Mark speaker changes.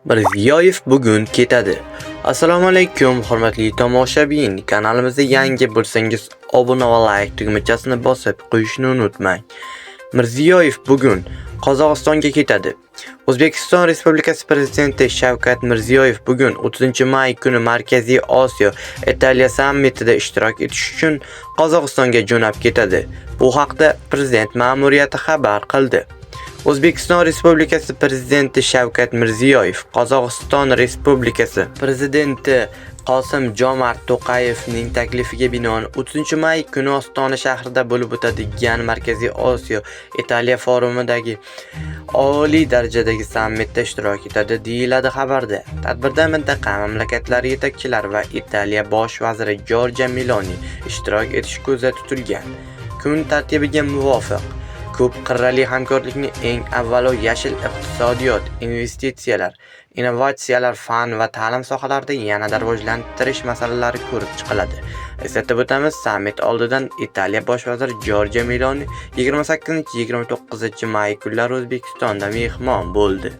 Speaker 1: Mirziyoyev bugun ketadi. Assalomu alaykum, hurmatli tomoshabin. Kanalimizga yangi bo'lsangiz, obuna va like tugmachasini bosib qo'yishni unutmang. Mirziyoyev bugun Qozog'istonga ketadi. O'zbekiston Respublikasi Prezidenti Shavkat Mirziyoyev bugun 30-may kuni Markaziy Osiyo Italiya sammitida ishtirok etish uchun Qozog'istonga jo'nab ketadi. Bu haqda prezident ma'muriyati xabar qildi. O'zbekiston Respublikasi Prezidenti Shavkat Mirziyoyev Qozog'iston Respublikasi Prezidenti Qosim-Jomart To'qayevning taklifiga binoan 30-may kuni Ostona shahrida bo'lib o'tadigan Markaziy Osiyo Italiya forumidagi oliy darajadagi sammitda ishtirok etadi, deyiladi xabarda. Tadbirda mintaqa mamlakatlar yetakchilari va Italiya bosh vaziri Giorgia Meloni ishtirok etishi ko'zda tutilgan. Kun tartibiga muvofiq ko'p qirrali hamkorlikni eng avvalo yashil iqtisodiyot, investitsiyalar, innovatsiyalar, fan va ta'lim sohalarida yanada rivojlantirish masalalari ko'rib chiqiladi. Eslatib o'tamiz, sammit oldidan Italiya bosh vaziri Giorgia Meloni 28-29 may kunlari O'zbekistonda mehmon bo'ldi.